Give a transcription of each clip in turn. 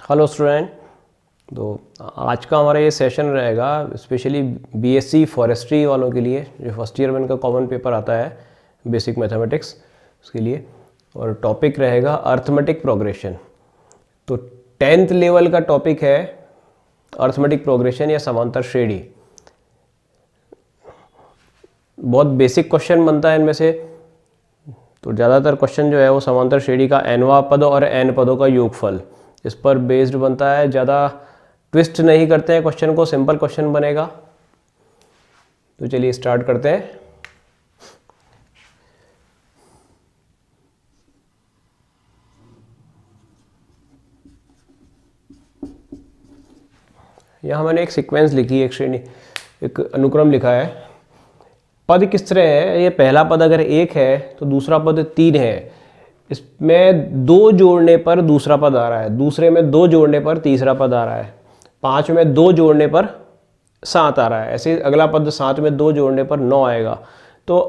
Hello student. तो आज का हमारा ये सेशन रहेगा स्पेशली बीएससी फॉरेस्ट्री वालों के लिए, जो फर्स्ट ईयर में इनका कॉमन पेपर आता है बेसिक मैथमेटिक्स उसके लिए। और टॉपिक रहेगा अर्थमेटिक प्रोग्रेशन। तो 10th लेवल का टॉपिक है अर्थमेटिक प्रोग्रेशन या समांतर श्रेणी। बहुत बेसिक क्वेश्चन बनता है इनमें से। तो ज़्यादातर क्वेश्चन जो है वो समांतर श्रेणी का nवां पद और n पदों का योगफल इस पर बेस्ड बनता है। ज़्यादा ट्विस्ट नहीं करते हैं क्वेश्चन को, सिंपल क्वेश्चन बनेगा। तो चलिए स्टार्ट करते हैं। यहाँ मैंने एक सीक्वेंस लिखी है, एक श्रेणी, एक अनुक्रम लिखा है। पद किस तरह है, ये पहला पद अगर 1 है तो दूसरा पद 3 है। इसमें 2 जोड़ने पर दूसरा पद आ रहा है, दूसरे में 2 जोड़ने पर तीसरा पद आ रहा है, 5 में 2 जोड़ने पर 7 आ रहा है। ऐसे अगला पद 7 में 2 जोड़ने पर 9 आएगा। तो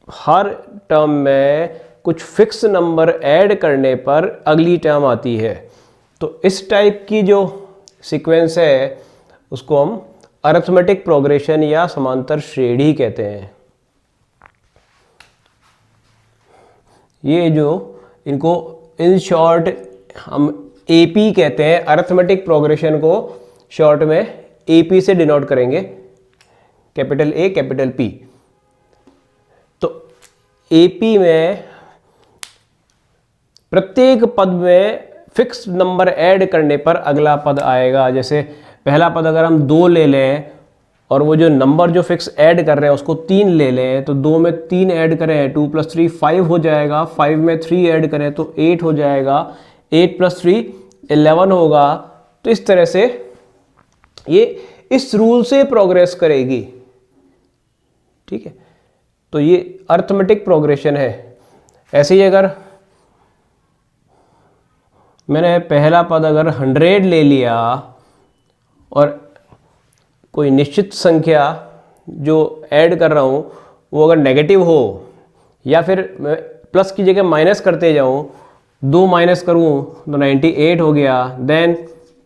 हर टर्म में कुछ फिक्स नंबर ऐड करने पर अगली टर्म आती है। तो इस टाइप की जो सीक्वेंस है उसको हम अरिथमेटिक प्रोग्रेशन या समांतर श्रेणी कहते हैं। ये जो इनको इन शॉर्ट हम एपी कहते हैं, अरिथमेटिक प्रोग्रेशन को शॉर्ट में एपी से डिनोट करेंगे, कैपिटल ए कैपिटल पी। तो एपी में प्रत्येक पद में फिक्स नंबर ऐड करने पर अगला पद आएगा। जैसे पहला पद अगर हम 2 ले लें और वो जो नंबर जो फिक्स ऐड कर रहे हैं उसको 3 ले लें, तो 2 में 3 ऐड करें 2 + 3 5 हो जाएगा, 5 में 3 ऐड करें तो 8 हो जाएगा, 8 + 3 11 होगा। तो इस तरह से ये इस रूल से प्रोग्रेस करेगी। ठीक है, तो ये अरिथमेटिक प्रोग्रेशन है। ऐसे ही अगर मैंने पहला पद अगर 100 ले लिया और कोई निश्चित संख्या जो ऐड कर रहा हूँ वो अगर नेगेटिव हो, या फिर मैं प्लस की जगह माइनस करते जाऊँ, 2 माइनस करूँ तो 98 हो गया, देन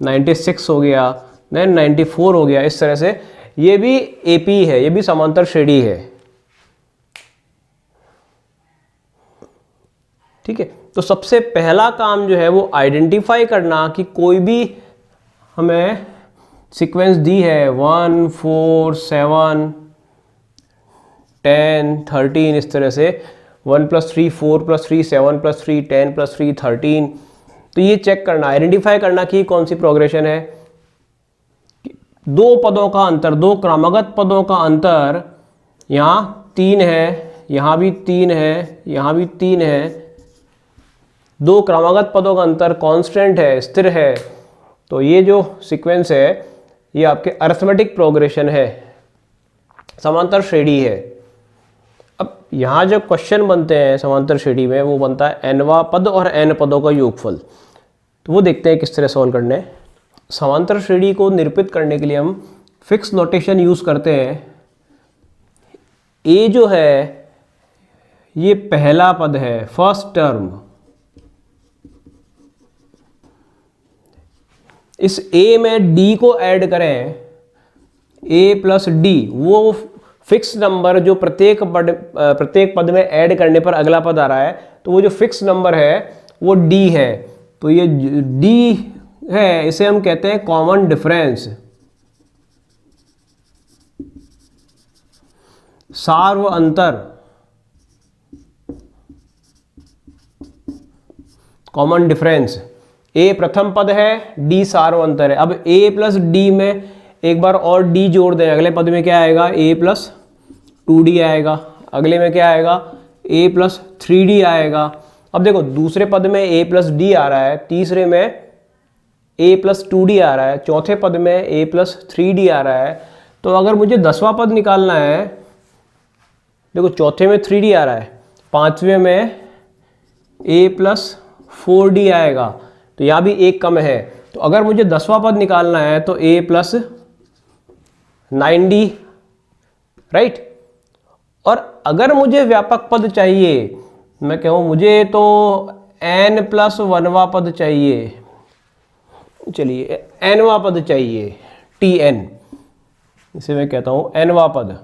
96 हो गया, देन 94 हो गया। इस तरह से ये भी एपी है, ये भी समांतर श्रेणी है। ठीक है, तो सबसे पहला काम जो है वो आइडेंटिफाई करना कि कोई भी हमें सीक्वेंस दी है 1 4 7 10 13, इस तरह से 1 + 3 4 + 3 7 + 3 10 + 3 13। तो ये चेक करना, आइडेंटिफाई करना कि कौन सी प्रोग्रेशन है। 2 पदों का अंतर, 2 क्रमागत पदों का अंतर, यहाँ 3 है, यहाँ भी 3 है, यहाँ भी 3 है। 2 क्रमागत पदों का अंतर कांस्टेंट है, स्थिर है। तो ये जो सीक्वेंस है ये आपके अरिथमेटिक प्रोग्रेशन है, समांतर श्रेणी है। अब यहाँ जब क्वेश्चन बनते हैं समांतर श्रेणी में, वो बनता है nवां पद और n पदों का योगफल। तो वो देखते हैं किस तरह सॉल्व करने हैं। समांतर श्रेणी को निरूपित करने के लिए हम फिक्स नोटेशन यूज करते हैं। a जो है ये पहला पद है, फर्स्ट टर्म। इस a में d को ऐड करें, a + d, वो फिक्स नंबर जो प्रत्येक पद में ऐड करने पर अगला पद आ रहा है, तो वो जो फिक्स नंबर है वो d है। तो ये d है, इसे हम कहते हैं कॉमन डिफरेंस, सार्व अंतर, कॉमन डिफरेंस। a प्रथम पद है, d सार्व अंतर है। अब a + d में एक बार और d जोड़ दें, अगले पद में क्या आएगा, a + 2d आएगा। अगले में क्या आएगा, a + 3d आएगा। अब देखो दूसरे पद में a + d आ रहा है, तीसरे में a + 2d आ रहा है, चौथे पद में a + 3d आ रहा है। तो अगर मुझे 10वां पद निकालना है, देखो चौथे में 3d आ रहा है, पांचवें में a + 4d आएगा, तो यहाँ भी एक कम है। तो अगर मुझे 10वां पद निकालना है तो a + 9d, राइट। और अगर मुझे व्यापक पद चाहिए, मैं कहूँ मुझे तो n + 1वां पद चाहिए, चलिए एनवा पद चाहिए, टी एन, इसे मैं कहता हूं एनवा पद।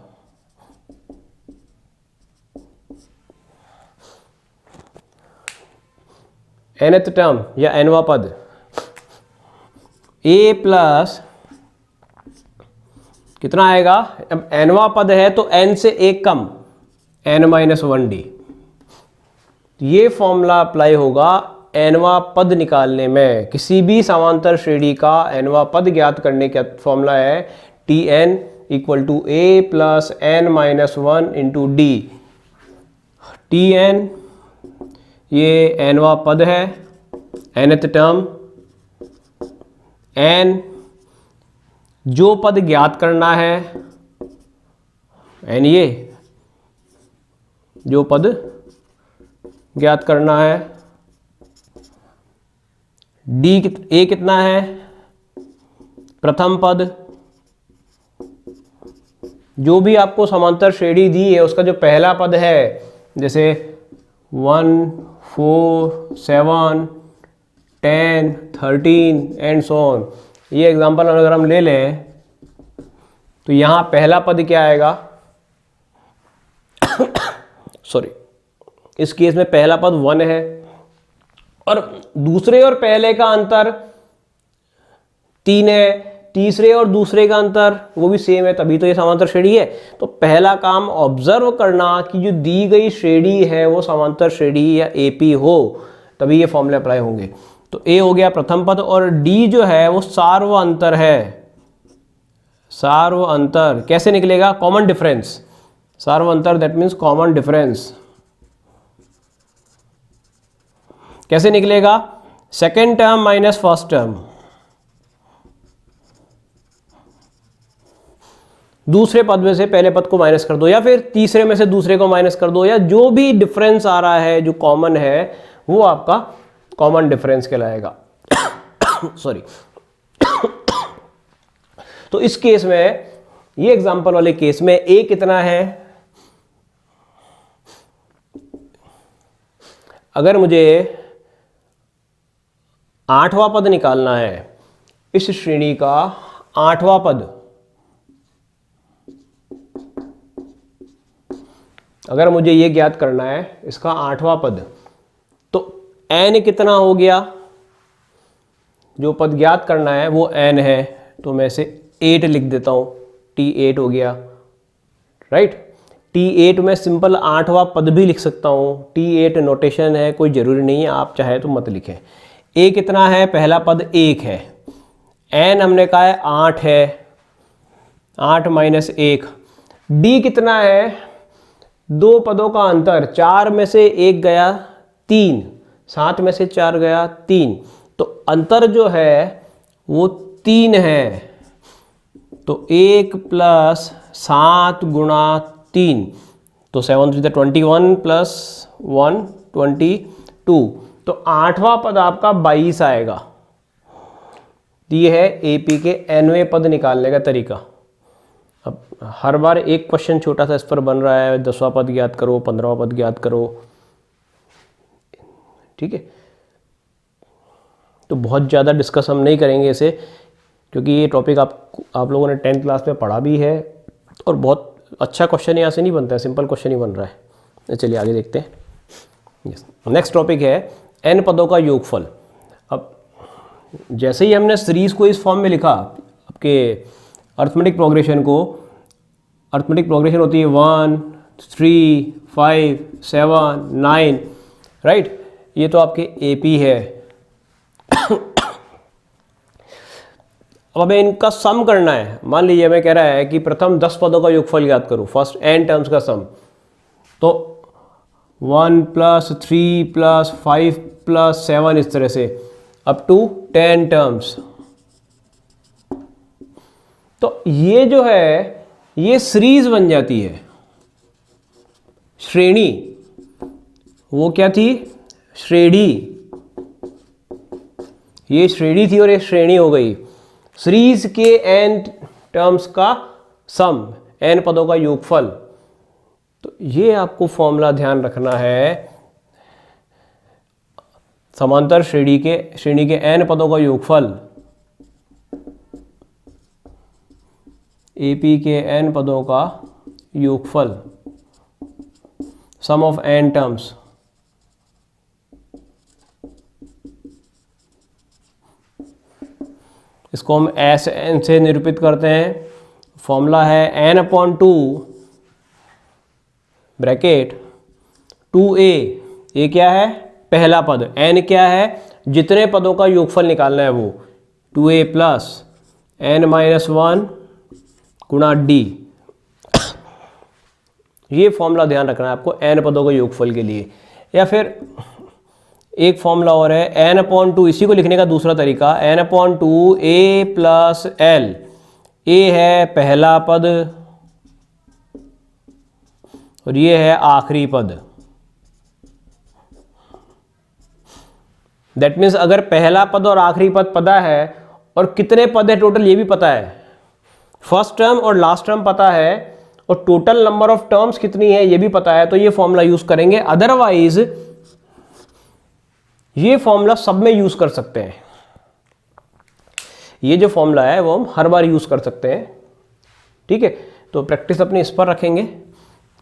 nth टर्म या एनवा पद, a प्लस कितना आएगा, अब एनवा पद है तो n से एक कम, n माइनस 1d। ये फॉर्मूला अप्लाई होगा एनवा पद निकालने में। किसी भी समांतर श्रेणी का एनवा पद ज्ञात करने का फॉर्मूला है T N equal to A plus N minus 1 into D. T N ये एनवा पद है, nth टर्म, n जो पद ज्ञात करना है, n ये जो पद ज्ञात करना है, डी ए कितना है, प्रथम पद, जो भी आपको समांतर श्रेणी दी है उसका जो पहला पद है, जैसे 1, 4, 7, 10, 13 एंड सो ऑन। ये एग्जांपल अगर हम ले लें तो यहां पहला पद क्या आएगा सॉरी, इस केस में पहला पद 1 है और दूसरे और पहले का अंतर 3 है, तीसरे और दूसरे का अंतर वो भी सेम है, तभी तो ये समांतर श्रेणी है। तो पहला काम ऑब्जर्व करना कि जो दी गई श्रेणी है वो समांतर श्रेणी या एपी हो, तभी ये फॉर्मूले अप्लाई होंगे। तो ए हो गया प्रथम पद और डी जो है वो सार्व अंतर है। सार्व अंतर कैसे निकलेगा, कॉमन डिफरेंस, सार्व अंतर दैट मीन्स कॉमन डिफरेंस। कैसे निकलेगा, second term minus first term, दूसरे पद में से पहले पद को माइनस कर दो या फिर तीसरे में से दूसरे को माइनस कर दो, या जो भी डिफरेंस आ रहा है जो कॉमन है वो आपका कॉमन डिफरेंस कहलाएगा सॉरी तो इस केस में, ये एग्जांपल वाले केस में ए कितना है, अगर मुझे 8वां पद निकालना है इस श्रेणी का 8वां पद, अगर मुझे ये ज्ञात करना है इसका 8वां पद, तो n कितना हो गया, जो पद ज्ञात करना है वो n है, तो मैं इसे 8 लिख देता हूं, T8 हो गया, राइट। T8 में सिंपल 8वां पद भी लिख सकता हूं, T8 नोटेशन है, कोई जरूरी नहीं है, आप चाहे तो मत लिखें। a कितना है, पहला पद 1 है, n हमने कहा है 8 है, 8 माइनस 1, d कितना है, दो पदों का अंतर, 4 में से 1 गया 3, 7 में से 4 गया 3, तो अंतर जो है वो 3 है। तो 1 प्लस 7 गुणा 3, तो 7 3 21 प्लस 1 22, तो 8वां पद आपका 22 आएगा। ये है एपी के nवें पद निकालने का तरीका। अब हर बार एक क्वेश्चन छोटा सा इस पर बन रहा है, 10वां पद ज्ञात करो, 15वां पद ज्ञात करो, ठीक है। तो बहुत ज़्यादा डिस्कस हम नहीं करेंगे इसे, क्योंकि ये टॉपिक आप लोगों ने 10th क्लास में पढ़ा भी है और बहुत अच्छा क्वेश्चन यहाँ से नहीं बनता है, सिंपल क्वेश्चन ही बन रहा है। चलिए आगे देखते हैं। नेक्स्ट टॉपिक है n पदों का योगफल। अब जैसे ही हमने सीरीज़ को इस फॉर्म में लिखा, आपके अर्थमेटिक प्रोग्रेशन को, अर्थमेटिक प्रोग्रेशन होती है 1 3 5 7 9, राइट। ये तो आपके एपी है। अब हमें इनका सम करना है। मान लीजिए हमें कह रहा है कि प्रथम 10 पदों का योगफल ज्ञात करो, फर्स्ट n टर्म्स का सम, तो 1 प्लस 3 प्लस 5 प्लस 7 इस तरह से अप टू 10 टर्म्स। तो ये जो है ये सीरीज बन जाती है। श्रेणी, वो क्या थी, श्रेणी, ये श्रेणी थी और ये श्रेणी हो गई। सीरीज के n टर्म्स का सम, n पदों का योगफल। तो ये आपको फॉर्मूला ध्यान रखना है, समांतर श्रेणी के n पदों का योगफल AP के n पदों का योगफल, सम ऑफ n टर्म्स, इसको हम एस एन से निरूपित करते हैं। फॉर्मूला है n/2 ब्रैकेट 2a, ये क्या है, पहला पद, n क्या है, जितने पदों का योगफल निकालना है वो, 2a प्लस n-1 गुणा d। ये फॉर्मूला ध्यान रखना है आपको n पदों के योगफल के लिए। या फिर एक फॉर्मूला और है n/2, इसी को लिखने का दूसरा तरीका, n/2 a plus l, a है पहला पद और ये है आखिरी पद। दैट मीन्स अगर पहला पद और आखिरी पद पता है और कितने पद है टोटल ये भी पता है, फर्स्ट टर्म और लास्ट टर्म पता है और टोटल नंबर ऑफ टर्म्स कितनी है ये भी पता है, तो ये फॉर्मूला यूज करेंगे। अदरवाइज ये फॉर्मूला सब में यूज कर सकते हैं। ये जो फॉर्मूला है वो हम हर बार यूज कर सकते हैं, ठीक है। तो प्रैक्टिस अपनी इस पर रखेंगे।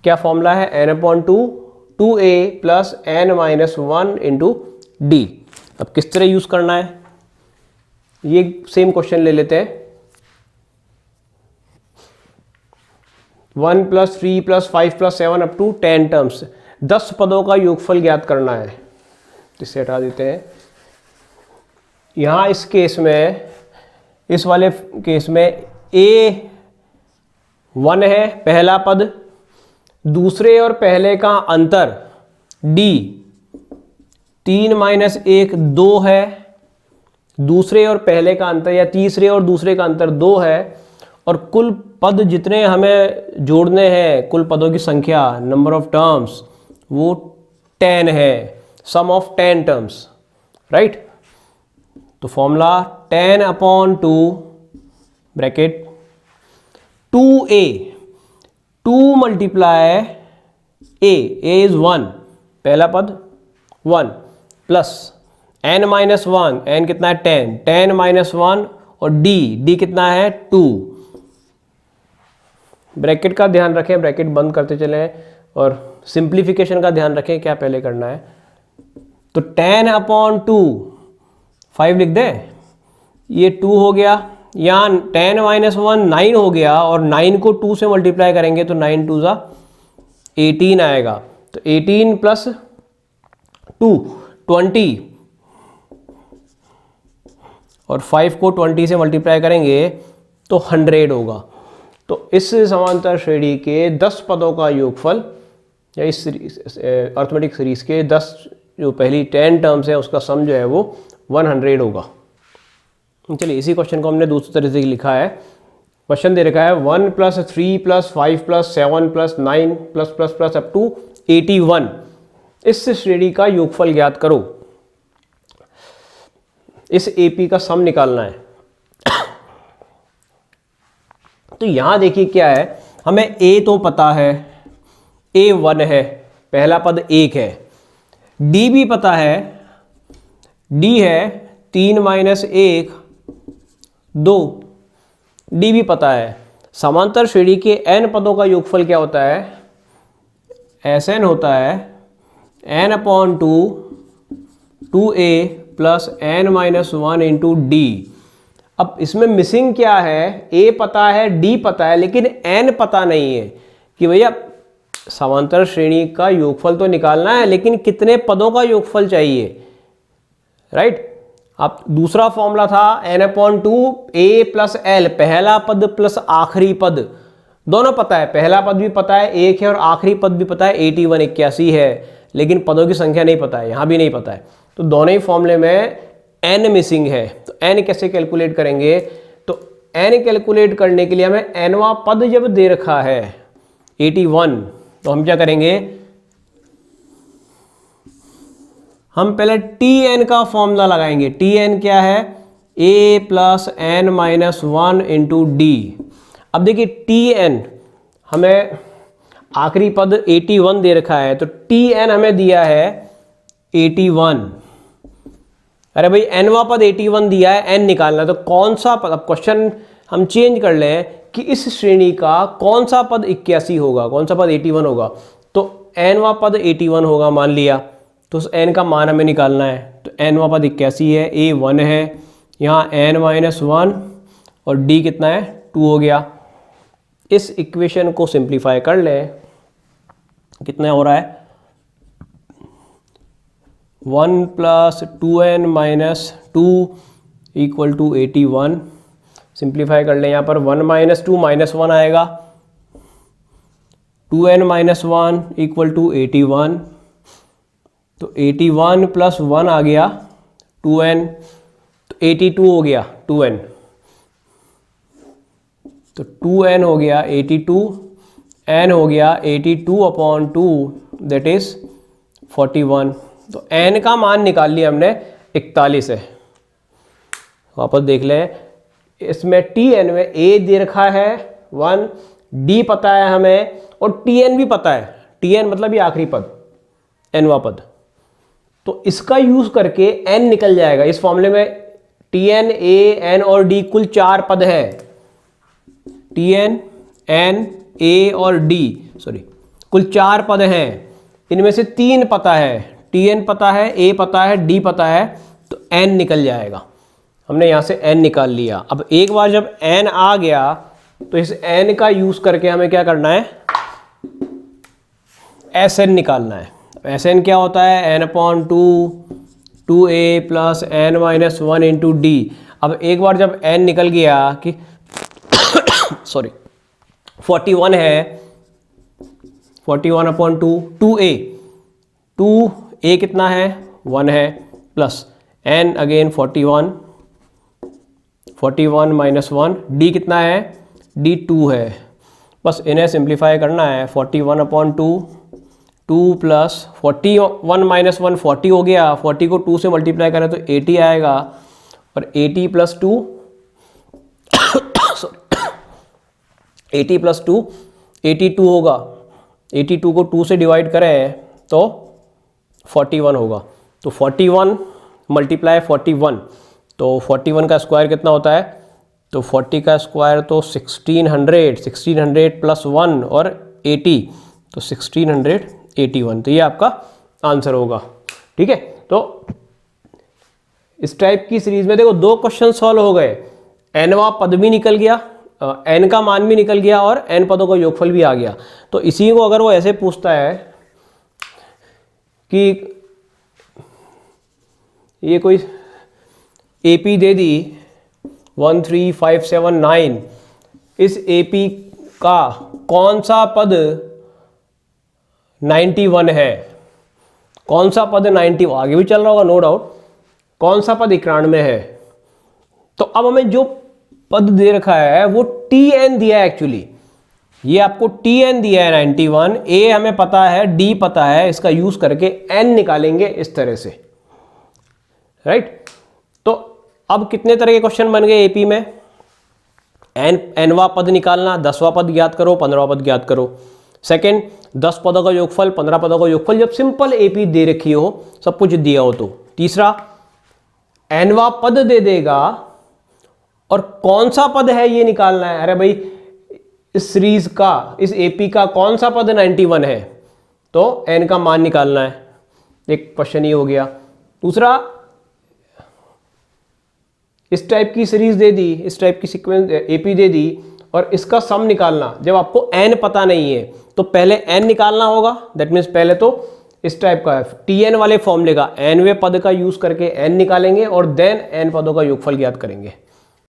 क्या फॉर्मूला है, n/2 2a plus n-1 into D. अब किस तरह यूज करना है, ये सेम क्वेश्चन ले लेते हैं। 1 + 3 + 5 + 7 अप टू 10 टर्म्स, 10 पदों का योगफल ज्ञात करना है। इसे हटा देते हैं। यहाँ इस केस में, इस वाले केस में a1 है पहला पद, दूसरे और पहले का अंतर d 3 - 1 2 है, दूसरे और पहले का अंतर या तीसरे और दूसरे का अंतर 2 है, और कुल पद जितने हमें जोड़ने हैं, कुल पदों की संख्या, नंबर ऑफ टर्म्स, वो 10 है, सम ऑफ 10 टर्म्स, राइट। तो formula 10/2 bracket 2a, 2 multiply a is 1, पहला पद 1 प्लस n-1, n कितना है 10, 10 - 1 और d कितना है 2। ब्रैकेट का ध्यान रखें, ब्रैकेट बंद करते चलें, और सिंप्लीफिकेशन का ध्यान रखें क्या पहले करना है। तो 10/2 5 लिख दें, ये 2 हो गया, यहाँ 10 - 1 9 हो गया, और 9 को 2 से मल्टीप्लाई करेंगे तो 9 2 ज़ा 18 आएगा। तो 18 प्लस 2 20, और 5 को 20 से मल्टीप्लाई करेंगे तो 100 होगा। तो इस समांतर श्रेणी के 10 पदों का योगफल, या इस अर्थमेटिक सीरीज के 10 जो पहली 10 टर्म्स है उसका सम जो है वो 100 होगा। चलिए इसी क्वेश्चन को हमने दूसरी तरह से लिखा है। क्वेश्चन दे रखा है 1 + 3 + 5 + 7 + 9 ++ अप टू 81, इस श्रेणी का योगफल ज्ञात करो। इस AP का सम निकालना है। तो यहां देखिए क्या है, हमें A तो पता है, A1 है, पहला पद 1 है, D भी पता है, D है 3 - 1 2, D भी पता है। समांतर श्रेणी के n पदों का योगफल क्या होता है, Sn होता है n/2 2a plus n-1 into D. अब इसमें मिसिंग क्या है, a पता है, d पता है, लेकिन n पता नहीं है कि भैया समांतर श्रेणी का योगफल तो निकालना है, लेकिन कितने पदों का योगफल चाहिए, राइट। अब दूसरा फॉर्मूला था n/2 a प्लस l, पहला पद प्लस आखिरी पद, दोनों पता है, पहला पद भी पता है 1 है और आखिरी पद भी पता है 81 81 है, लेकिन पदों की संख्या नहीं पता है, यहां भी नहीं पता है। तो दोनों ही फॉर्मूले में n मिसिंग है। तो n कैसे कैलकुलेट करेंगे, तो n कैलकुलेट करने के लिए हमें nवां पद जब दे रखा है 81, तो हम क्या करेंगे, हम पहले tn का फॉर्मूला लगाएंगे। tn क्या है, a plus n-1 into D. अब देखिए tn हमें आखिरी पद 81 दे रखा है, तो tn हमें दिया है 81। अरे भाई nवां पद 81 दिया है, n निकालना है, तो कौन सा पद, अब क्वेश्चन हम चेंज कर लें कि इस श्रेणी का कौन सा पद 81 होगा, कौन सा पद 81 होगा। तो nवां पद 81 होगा मान लिया, तो उस n का मान हमें निकालना है। तो nवां पद 81 है, a 1 है, यहाँ n-1 और d कितना है 2 हो गया। इस इक्वेशन को सिंप्लीफाई कर लें, कितना हो रहा है 1 + 2n-2 = 81। सिंप्लीफाई कर लें, यहाँ पर 1 - 2 -1 आएगा, 2n-1 = 81। तो 81 + 1 आ गया 2n, तो 82 हो गया 2n। तो 2n हो गया 82, n हो गया 82/2 दैट इज 41। तो n का मान निकाल लिया हमने 41 है। वापस देख लें, इसमें tn में a दे रखा है 1, d पता है हमें और tn भी पता है। tn मतलब ये आखिरी पद, nवां पद। तो इसका यूज करके n निकल जाएगा। इस फॉर्मूले में tn, a, n और d कुल 4 पद है। tn, n, a और d कुल 4 पद हैं। इनमें से 3 पता है, tn पता है, a पता है, d पता है, तो n निकल जाएगा। हमने यहाँ से n निकाल लिया। अब एक बार जब n आ गया तो इस n का यूज करके हमें क्या करना है, Sn निकालना है। Sn क्या होता है, n/2 2a + n-1 × d। अब एक बार जब n निकल गया कि 41 है, 41/2 2a, 2a कितना है 1 है, प्लस n अगेन 41 -1, d कितना है, d 2 है। बस इन्हें सिंप्लीफाई करना है। 41/2 2 + 41 - 1 40 हो गया, 40 को 2 से मल्टीप्लाई करें तो 80 आएगा, और 80 + 2 80 + 2 82 होगा। 82 को 2 से डिवाइड करें तो 41 होगा। तो 41 × 41, तो 41 का स्क्वायर कितना होता है, तो 40 का स्क्वायर तो 1600 + 1 और 80, तो 1681। तो ये आपका आंसर होगा। ठीक है, तो इस टाइप की सीरीज में देखो 2 क्वेश्चन सॉल्व हो गए, nवां पद भी निकल गया, n का मान भी निकल गया और n पदों का योगफल भी आ गया। तो इसी को अगर वो ऐसे पूछता है कि ये कोई AP दे दी 1 3 5 7 9, इस AP का कौन सा पद 91 है, कौन सा पद 90 आगे भी चल रहा होगा नो डाउट, कौन सा पद 91 है। तो अब हमें जो पद दे रखा है वो tn दिया है, एक्चुअली ये आपको tn दिया है 91, a हमें पता है, d पता है, इसका यूज करके n निकालेंगे इस तरह से, राइट। तो अब कितने तरह के क्वेश्चन बन गए AP में, nवां पद निकालना, 10वां पद ज्ञात करो, 15वां पद ज्ञात करो। सेकंड 10 पदों का योगफल, 15 पदों का योगफल, जब सिंपल AP दे रखी हो, सब कुछ दिया हो तो। तीसरा nवां पद दे देगा और कौन सा पद है ये निकालना है। अरे भाई इस सीरीज का, इस AP का कौन सा पद 91 है, तो n का मान निकालना है। एक क्वेश्चन ये हो गया। दूसरा इस टाइप की सीरीज दे दी, इस टाइप की सीक्वेंस AP दे दी और इसका सम निकालना, जब आपको n पता नहीं है तो पहले n निकालना होगा। दैट मीन्स पहले तो इस टाइप का tn वाले फॉर्मूले का nवें पद का यूज करके n निकालेंगे और देन n पदों का योगफल ज्ञात करेंगे।